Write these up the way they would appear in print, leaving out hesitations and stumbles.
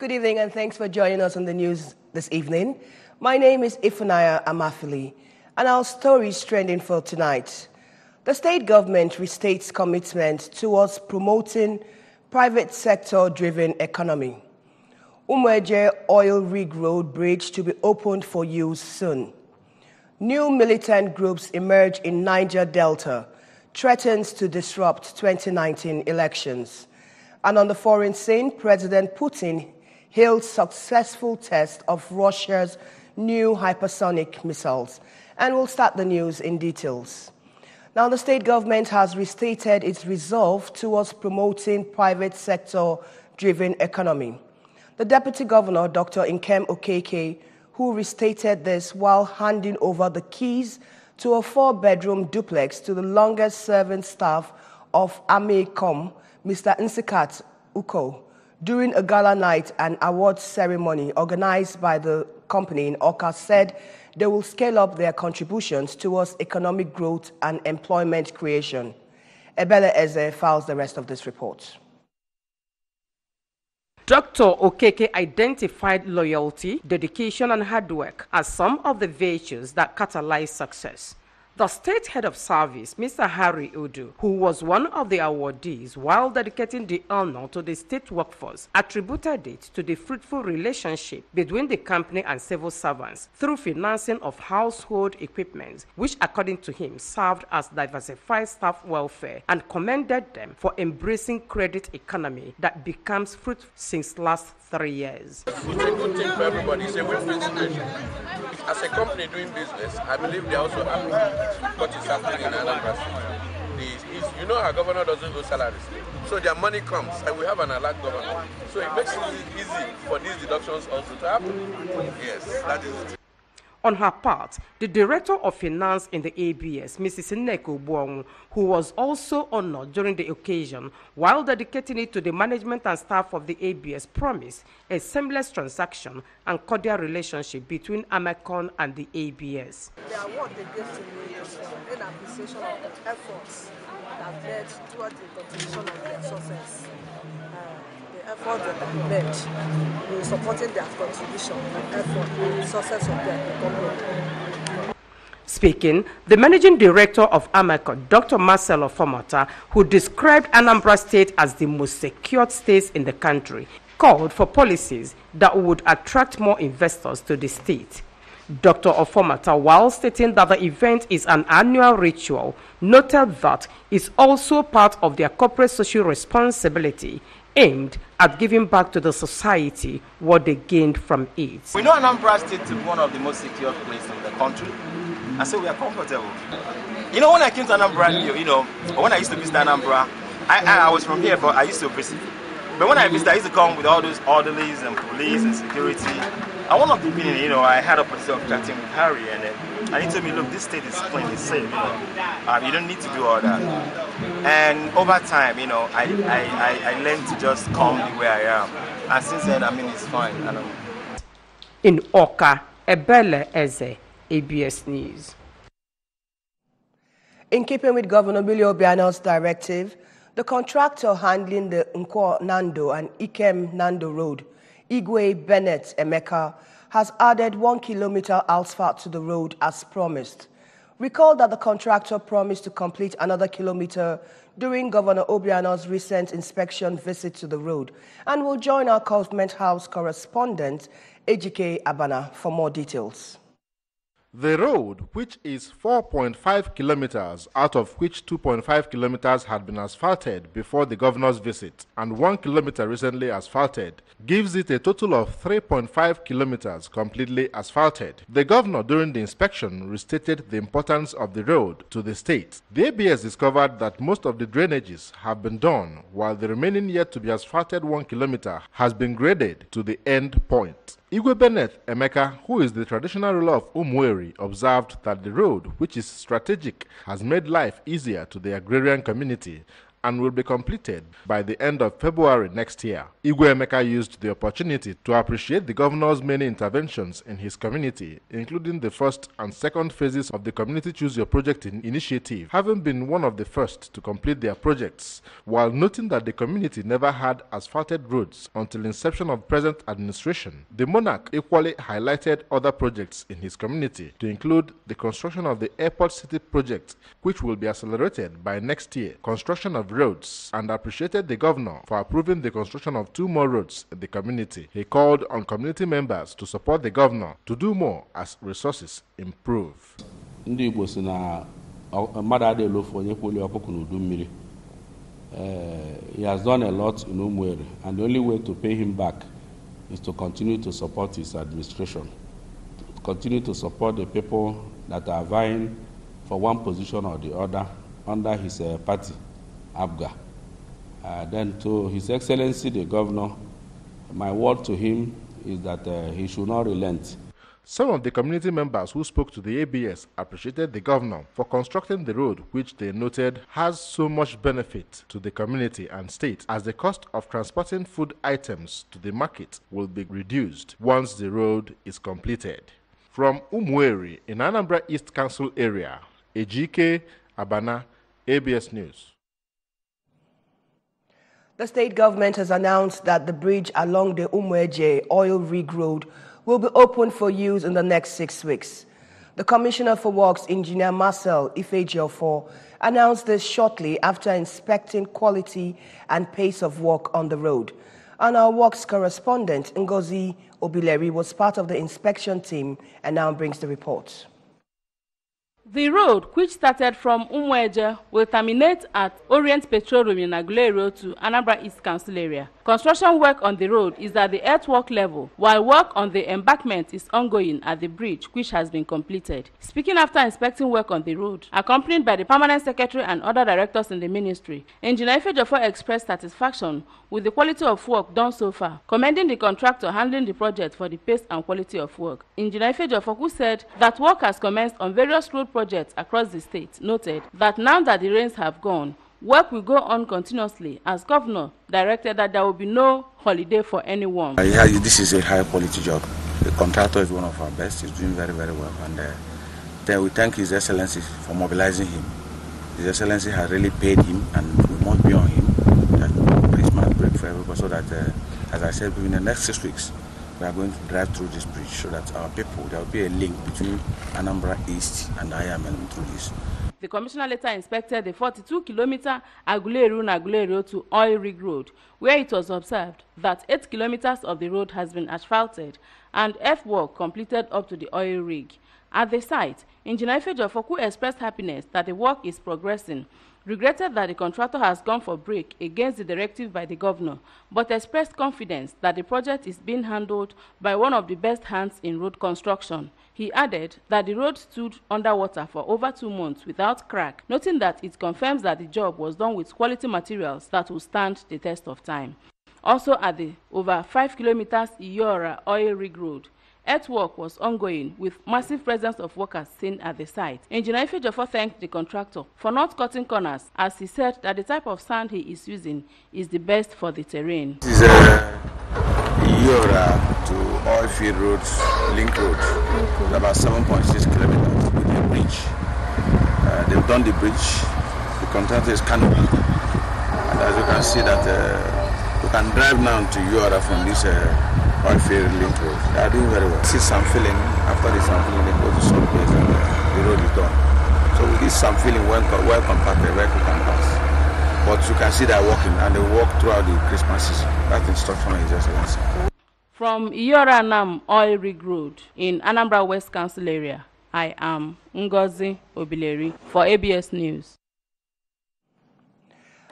Good evening and thanks for joining us on the news this evening. My name is Ifunaya Amafili and our story is trending for tonight. The state government restates commitment towards promoting private sector-driven economy. Umweje Oil Rig Road Bridge to be opened for use soon. New militant groups emerge in Niger Delta, threatens to disrupt 2019 elections. And on the foreign scene, President Putin hailed successful test of Russia's new hypersonic missiles. And we'll start the news in details. Now, the state government has restated its resolve towards promoting private sector-driven economy. The Deputy Governor, Dr. Nkem Okeke, who restated this while handing over the keys to a 4-bedroom duplex to the longest-serving staff of AMECOM, Mr. Nsikat Uko, during a gala night and awards ceremony organized by the company in Oka, said they will scale up their contributions towards economic growth and employment creation. Ebele Eze files the rest of this report. Dr. Okeke identified loyalty, dedication, and hard work as some of the virtues that catalyze success. The state head of service, Mr. Harry Udu, who was one of the awardees while dedicating the honor to the state workforce, attributed it to the fruitful relationship between the company and civil servants through financing of household equipment, which according to him served as diversified staff welfare, and commended them for embracing credit economy that becomes fruitful since last 3 years. It's a good thing for everybody. It's a win-win situation. As a company doing business, I believe they are also happy with what is happening in Anambra State. You know our governor doesn't do salaries. So their money comes and we have an alert governor. So it makes it easy for these deductions also to happen. Yes, that is it. On her part, the Director of Finance in the ABS, Mrs. Nneko Buong, who was also honored during the occasion, while dedicating it to the management and staff of the ABS, promised a seamless transaction and cordial relationship between AMECON and the ABS. The award they gave to me is in appreciation of the efforts that led towards the continuation of their success. The effort that they made in supporting their contribution and effort in the success of their company. Speaking, the Managing Director of AMECON, Dr. Marcelo Fomata, who described Anambra State as the most secured state in the country, called for policies that would attract more investors to the state. Dr. Ofomata, while stating that the event is an annual ritual, noted that it's also part of their corporate social responsibility aimed at giving back to the society what they gained from it. We know Anambra State is one of the most secure places in the country, and so we are comfortable. You know, when I came to Anambra, when I used to visit Anambra, I was from here, but I used to visit. But when I visited, I used to come with all those orderlies and police and security. And one of the meetings, I had a opportunity of chatting with Harry, and he told me, look, this state is clean, it's safe, you don't need to do all that. And over time, I learned to just come the way I am. And since then, it's fine. In Oka, Ebele Eze, ABS News. In keeping with Governor Billy Obiano's directive, the contractor handling the Nkwo Nando and Ikem Nando Road, Igwe Bennett Emeka, has added 1 kilometer asphalt to the road as promised. Recall that the contractor promised to complete another kilometer during Governor Obiano's recent inspection visit to the road, and will join our Government House correspondent, Ejike Abana, for more details. The road, which is 4.5 kilometers, out of which 2.5 kilometers had been asphalted before the governor's visit and 1 kilometer recently asphalted, gives it a total of 3.5 kilometers completely asphalted. The governor, during the inspection, restated the importance of the road to the state. The ABS discovered that most of the drainages have been done, while the remaining yet to be asphalted 1 kilometer has been graded to the end point. Igwe Bennett Emeka, who is the traditional ruler of Umueri, observed that the road, which is strategic, has made life easier to the agrarian community and will be completed by the end of February next year. Igwe Emeka used the opportunity to appreciate the governor's many interventions in his community, including the first and second phases of the Community Choose Your Project initiative, having been one of the first to complete their projects, while noting that the community never had asphalted roads until inception of present administration. The monarch equally highlighted other projects in his community, to include the construction of the Airport City project, which will be accelerated by next year, construction of roads, and appreciated the governor for approving the construction of 2 more roads in the community. He called on community members to support the governor to do more as resources improve. Ndị Igbo si na mmadụ adịghị elofu onye kwụli ọkụkụ n'udu mmiri. He has done a lot in Umueri, and the only way to pay him back is to continue to support his administration, to continue to support the people that are vying for one position or the other under his party, ABGA. Then to His Excellency the Governor, my word to him is that he should not relent. Some of the community members who spoke to the ABS appreciated the governor for constructing the road, which they noted has so much benefit to the community and state, as the cost of transporting food items to the market will be reduced once the road is completed. From Umueri in Anambra East Council area, Ejike Abana, ABS News. The state government has announced that the bridge along the Umueje oil rig road will be open for use in the next 6 weeks. The Commissioner for Works, Engineer Marcel Ifejiofo, announced this shortly after inspecting quality and pace of work on the road. And our works correspondent, Ngozi Obileri, was part of the inspection team and now brings the report. The road, which started from Umueje, will terminate at Orient Petroleum in Aguleri to Anambra East Council area. Construction work on the road is at the earthwork level, while work on the embankment is ongoing at the bridge, which has been completed. Speaking after inspecting work on the road, accompanied by the Permanent Secretary and other directors in the ministry, Engineer Ifejiofo expressed satisfaction with the quality of work done so far, commending the contractor handling the project for the pace and quality of work. Engineer Ifejiofo, who said that work has commenced on various road projects across the state, noted that now that the rains have gone, work will go on continuously, as Governor directed that there will be no holiday for anyone. This is a high quality job. The contractor is one of our best. He's doing very, very well. And then we thank His Excellency for mobilizing him. His Excellency has really paid him, and we must be on him. That Christmas break for everybody, so that, as I said, within the next 6 weeks, we are going to drive through this bridge so that our people, there will be a link between Anambra East and IML through this. The commissioner later inspected the 42-kilometer Aguleri to Oil Rig Road, where it was observed that 8 kilometers of the road has been asphalted and earthwork completed up to the oil rig. At the site, Engineer Ifejiofo, who expressed happiness that the work is progressing, regretted that the contractor has gone for break against the directive by the governor, but expressed confidence that the project is being handled by one of the best hands in road construction. He added that the road stood underwater for over 2 months without crack, noting that it confirms that the job was done with quality materials that will stand the test of time. Also at the over 5 kilometers Iyora Oil Rig Road, earthwork was ongoing with massive presence of workers seen at the site. Engineer Ifejiofo thanked the contractor for not cutting corners, as he said that the type of sand he is using is the best for the terrain. This is Iyora to Oilfield Road, Link Road. It's about 7.6 kilometers with a bridge. They've done the bridge. The contractor is canopy. And as you can see that you can drive now to Iyora from this Oilfield Link Road. They are doing very well. See some filling. After the some filling, they go to some place and the road is done. So with this some filling, well compacted, vehicle can pass. But you can see they're walking, and they walk throughout the Christmas season. That's instruction from His Excellency. From Iyora Nam Oil Rig Road in Anambra West Council area, I am Ngozi Obileri for ABS News.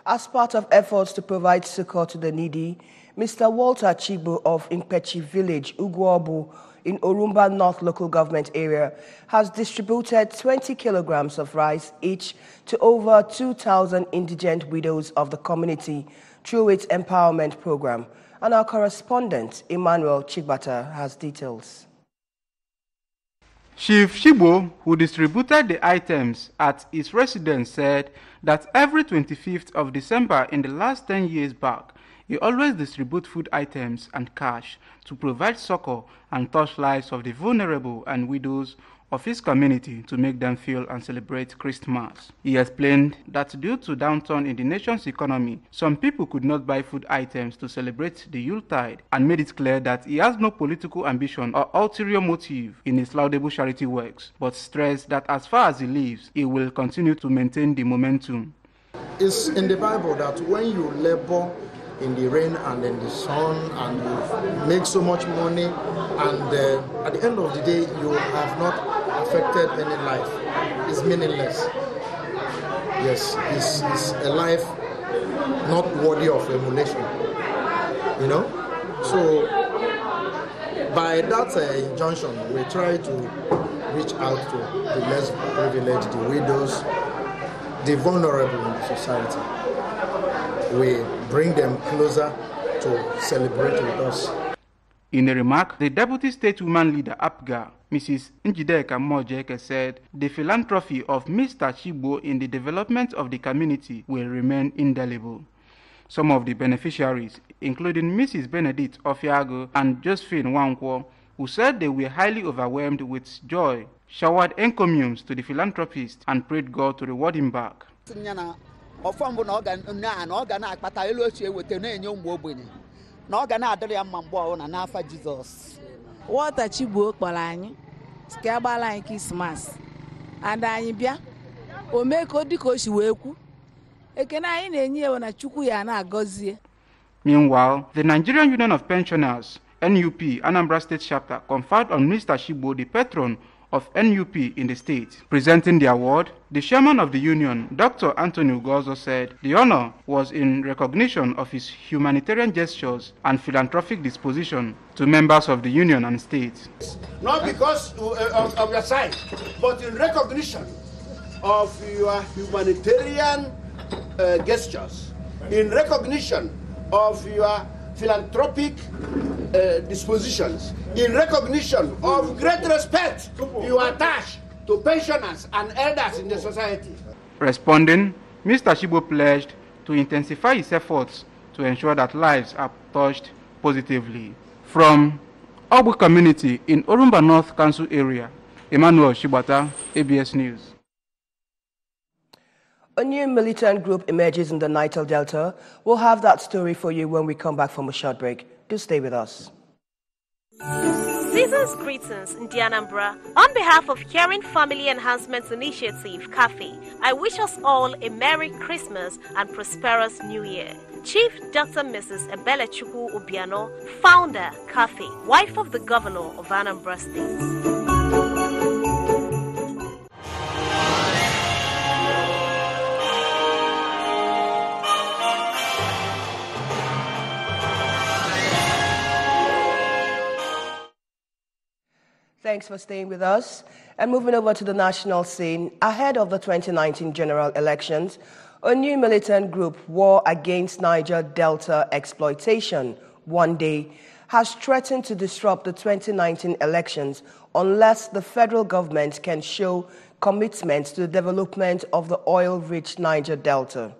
As part of efforts to provide succor to the needy, Mr. Walter Chibu of Impechi Village, Ugwobu, in Orumba North Local Government Area, has distributed 20 kilograms of rice each to over 2,000 indigent widows of the community through its empowerment program. And our correspondent, Emmanuel Chigbata, has details. Chief Shibo, who distributed the items at his residence, said that every 25th of December in the last 10 years back, he always distributes food items and cash to provide succor and touch lives of the vulnerable and widows of his community to make them feel and celebrate Christmas. He explained that due to downturn in the nation's economy, some people could not buy food items to celebrate the Yuletide, and made it clear that he has no political ambition or ulterior motive in his laudable charity works, but stressed that as far as he lives, he will continue to maintain the momentum. It's in the Bible that when you labor in the rain and in the sun and you make so much money, and at the end of the day you have not affected any life, it's meaningless. Yes, it's a life not worthy of emulation, you know. So by that injunction, we try to reach out to the less privileged, the widows, the vulnerable in the society. We bring them closer to celebrate with us. In a remark, the Deputy State Woman Leader APGA, Mrs. Njideka Mojeke, said the philanthropy of Mr. Chibo in the development of the community will remain indelible. Some of the beneficiaries, including Mrs. Benedict Ofiago and Josephine Wankwo, who said they were highly overwhelmed with joy, showered encomiums to the philanthropist and prayed God to reward him back. Water Chibo kpọrọ ka agbala anyị Christmas and anyị bịa o mee ka dị ka o si wee kwu ekene anyị na-enye ya na Chukwu ya na-agọzie. Meanwhile, the Nigerian Union of Pensioners, NUP, Anambra State Chapter, conferred on Mr. Chibo, the patron of NUP in the state. Presenting the award, the chairman of the union, Dr. Anthony Ugozo, said the honor was in recognition of his humanitarian gestures and philanthropic disposition to members of the union and state. Not because of your side, but in recognition of your humanitarian gestures, in recognition of your philanthropic dispositions, in recognition of great respect you attach to pensioners and elders in the society. Responding, Mr. Chibo pledged to intensify his efforts to ensure that lives are touched positively. From Obu community in Orumba North Council area, Emmanuel Shibata, ABS News. A new militant group emerges in the Niger Delta. We'll have that story for you when we come back from a short break. Do stay with us. Season's greetings in Anambra. On behalf of Caring Family Enhancement Initiative, CAFE, I wish us all a Merry Christmas and prosperous New Year. Chief Dr. Mrs. Ebelechukwu Obiano, founder, CAFE, wife of the Governor of Anambra State. Thanks for staying with us. And moving over to the national scene, ahead of the 2019 general elections, a new militant group, War Against Niger Delta Exploitation, One Day, has threatened to disrupt the 2019 elections unless the federal government can show commitment to the development of the oil-rich Niger Delta.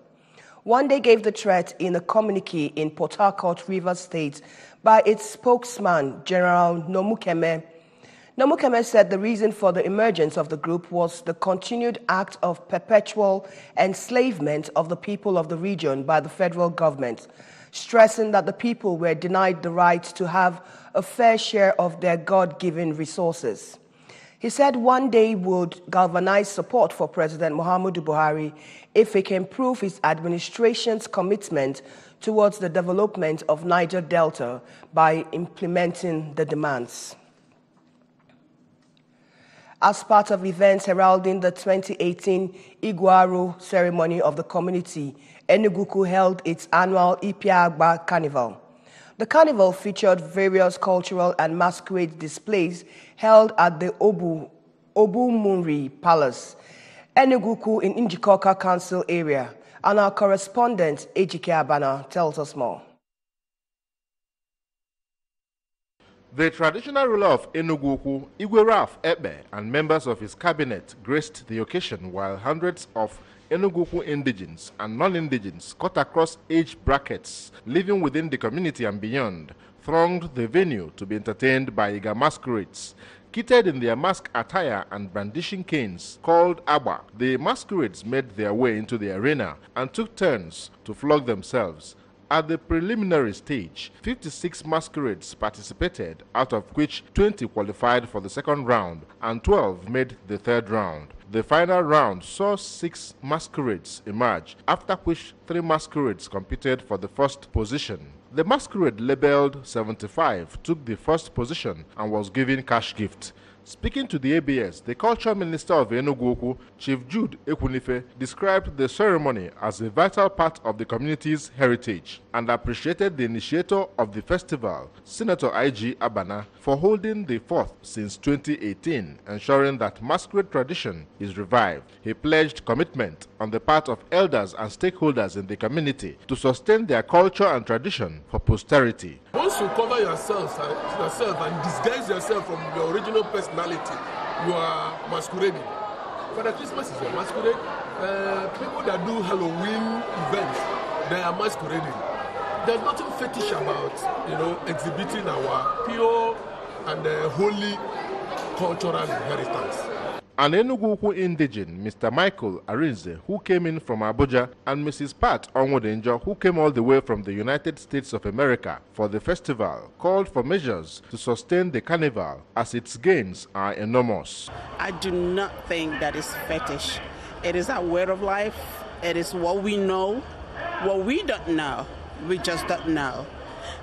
One Day gave the threat in a communique in Port Harcourt, Rivers State, by its spokesman, General Nomukeme. Nomukeme said the reason for the emergence of the group was the continued act of perpetual enslavement of the people of the region by the federal government, stressing that the people were denied the right to have a fair share of their God-given resources. He said One Day would galvanize support for President Muhammadu Buhari if he can prove his administration's commitment towards the development of Niger Delta by implementing the demands. As part of events heralding the 2018 Iguaru ceremony of the community, Enuguku held its annual Ipiagba Carnival. The carnival featured various cultural and masquerade displays held at the Obumuri Palace, Enuguku in Njikoka Council area, and our correspondent Ejike Abana tells us more. The traditional ruler of Enugu, Igwe Raf Ebe, and members of his cabinet graced the occasion while hundreds of Enugu indigenes and non-indigenes cut across age brackets, living within the community and beyond, thronged the venue to be entertained by Iga masquerades. Kitted in their mask attire and brandishing canes called Abba, the masquerades made their way into the arena and took turns to flog themselves. At the preliminary stage, 56 masquerades participated, out of which 20 qualified for the second round and 12 made the third round. The final round saw 6 masquerades emerge, after which 3 masquerades competed for the first position. The masquerade labeled 75 took the first position and was given cash gift. Speaking to the ABS, the Culture Minister of Enugu, Chief Jude Ekwunife, described the ceremony as a vital part of the community's heritage and appreciated the initiator of the festival, Senator I.G. Abana, for holding the fourth since 2018, ensuring that masquerade tradition is revived. He pledged commitment on the part of elders and stakeholders in the community to sustain their culture and tradition for posterity. Once you cover yourself and disguise yourself from your original personality, you are masquerading. Father Christmas is a masquerade. People that do Halloween events, they are masquerading. There's nothing fetish about, exhibiting our pure and holy cultural inheritance. An Enugu indigene, Mr. Michael Arinze, who came in from Abuja, and Mrs. Pat Onwodenjo, who came all the way from the United States of America for the festival, called for measures to sustain the carnival as its gains are enormous. I do not think that is fetish. It is our way of life. It is what we know. What we don't know, we just don't know.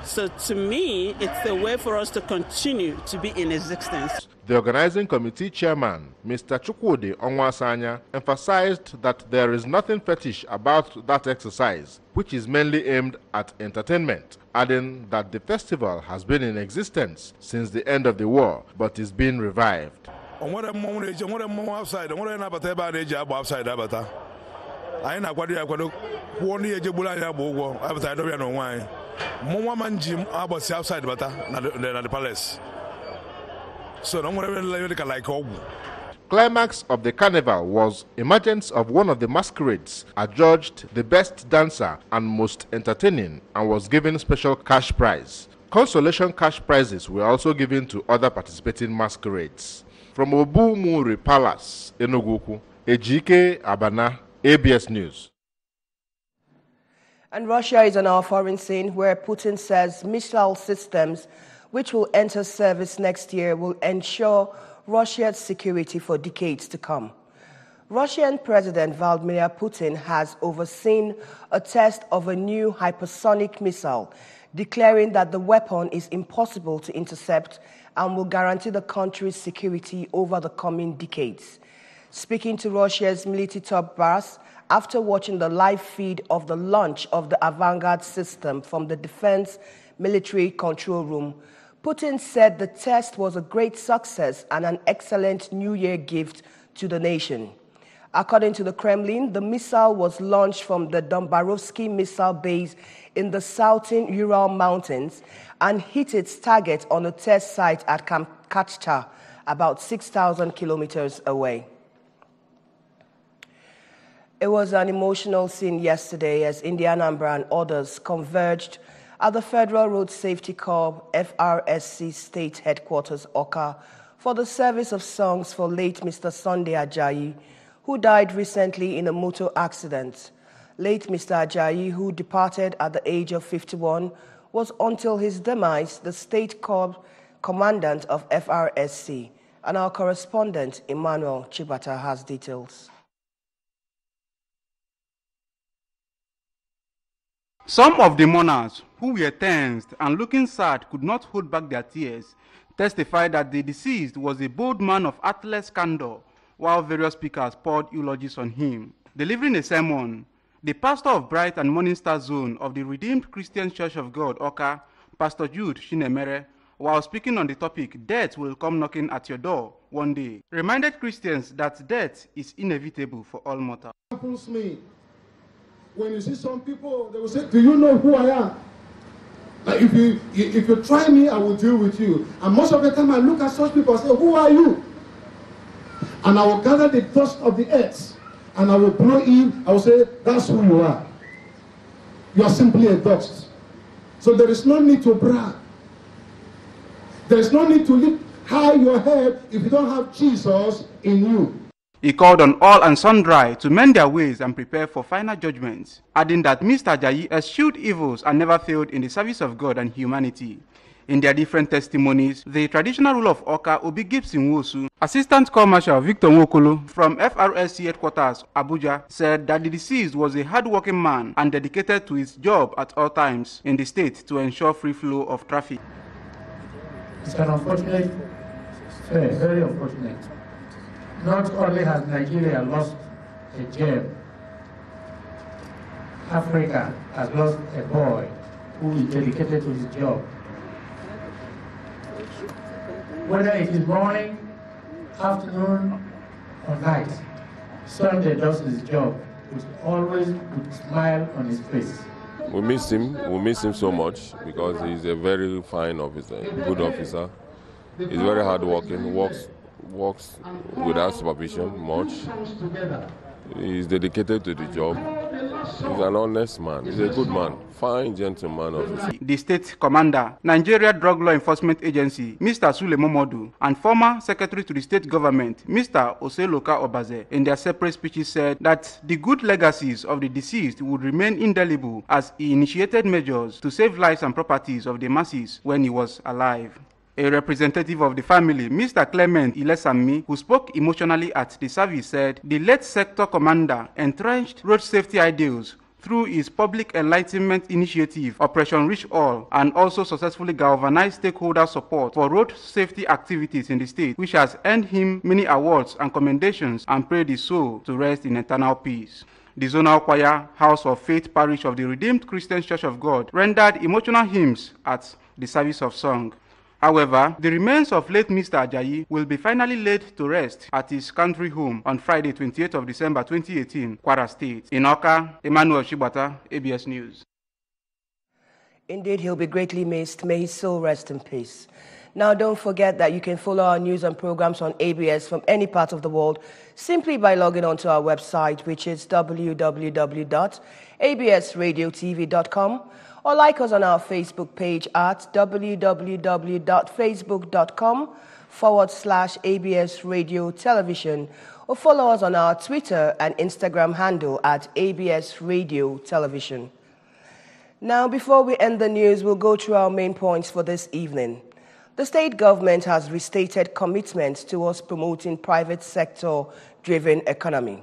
So to me, it's a way for us to continue to be in existence. The organizing committee chairman, Mr. Chukwudi Onwasanya, emphasized that there is nothing fetish about that exercise, which is mainly aimed at entertainment, adding that the festival has been in existence since the end of the war, but is being revived. Outside the palace. So Climax of the carnival was emergence of one of the masquerades, adjudged the best dancer and most entertaining, and was given special cash prize. Consolation cash prizes were also given to other participating masquerades. From Obumuri Palace, Enugu, Ejike Abana, ABS News. And Russia is on our foreign scene, where Putin says missile systems which will enter service next year will ensure Russia's security for decades to come. Russian President Vladimir Putin has overseen a test of a new hypersonic missile, declaring that the weapon is impossible to intercept and will guarantee the country's security over the coming decades. Speaking to Russia's military top brass, after watching the live feed of the launch of the Avangard system from the Defense Military Control Room, Putin said the test was a great success and an excellent New Year gift to the nation. According to the Kremlin, the missile was launched from the Dombarovsky missile base in the southern Ural Mountains and hit its target on a test site at Kamchatka, about 6,000 kilometers away. It was an emotional scene yesterday as in the Anambra and others converged at the Federal Road Safety Corps FRSC State Headquarters, Oka, for the service of songs for late Mr. Sunday Ajayi, who died recently in a motor accident. Late Mr. Ajayi, who departed at the age of 51, was until his demise the State Corps Commandant of FRSC. And our correspondent, Emmanuel Chibata, has details. Some of the mourners, who were tensed and looking sad, could not hold back their tears, testified that the deceased was a bold man of artless candor, while various speakers poured eulogies on him. Delivering a sermon, the pastor of Bright and Morning Star Zone of the Redeemed Christian Church of God, Oka, Pastor Jude Shinemere, while speaking on the topic, death will come knocking at your door one day, reminded Christians that death is inevitable for all mortals. When you see some people, they will say, do you know who I am? Like if you try me, I will deal with you. And most of the time I look at such people and say, who are you? And I will gather the dust of the earth and I will blow in, I will say, that's who you are. You are simply a dust. So there is no need to brag. There is no need to lift high your head if you don't have Jesus in you. He called on all and sundry to mend their ways and prepare for final judgments, adding that Mr. Ajayi eschewed evils and never failed in the service of God and humanity. In their different testimonies, the traditional ruler of Oka, Obi Gibson Wosu, Assistant Corps Marshal Victor Nwokolo from FRSC headquarters, Abuja, said that the deceased was a hard-working man and dedicated to his job at all times in the state to ensure free flow of traffic. It's an unfortunate, very unfortunate. Not only has Nigeria lost a gem, Africa has lost a boy who is dedicated to his job. Whether it is morning, afternoon, or night, Sunday does his job always with a smile on his face. We miss him so much because he's a very fine officer, good officer. He's very hardworking, works without supervision much. He's dedicated to the job. He's an honest man. He's a good man, fine gentleman officer. The state commander, Nigeria Drug Law Enforcement Agency, Mr. Sule Momodu, and former secretary to the state government, Mr. Oseloka Obaze, in their separate speeches said that the good legacies of the deceased would remain indelible as he initiated measures to save lives and properties of the masses when he was alive. A representative of the family, Mr. Clement Ilesami, who spoke emotionally at the service, said the late sector commander entrenched road safety ideals through his public enlightenment initiative, Operation Reach All, and also successfully galvanized stakeholder support for road safety activities in the state, which has earned him many awards and commendations, and prayed his soul to rest in eternal peace. The zonal choir, House of Faith Parish of the Redeemed Christian Church of God, rendered emotional hymns at the service of song. However, the remains of late Mr. Ajayi will be finally laid to rest at his country home on Friday, 28th of December 2018, Kwara State. In Oka, Emmanuel Shibata, ABS News. Indeed, he'll be greatly missed. May his soul rest in peace. Now, don't forget that you can follow our news and programs on ABS from any part of the world simply by logging onto our website, which is www.absradiotv.com. or like us on our Facebook page at www.facebook.com/ABS Radio Television, or follow us on our Twitter and Instagram handle at ABS Radio Television. Now, before we end the news, we'll go through our main points for this evening. The state government has restated commitments towards promoting private sector-driven economy.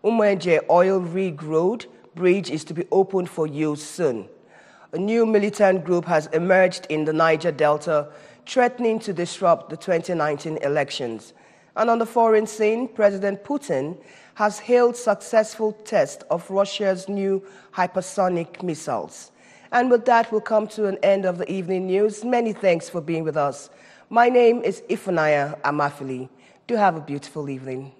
Umueje Oil Rig Road Bridge is to be opened for use soon. A new militant group has emerged in the Niger Delta, threatening to disrupt the 2019 elections. And on the foreign scene, President Putin has hailed successful tests of Russia's new hypersonic missiles. And with that, we'll come to an end of the evening news. Many thanks for being with us. My name is Ifunanya Amafili. Do have a beautiful evening.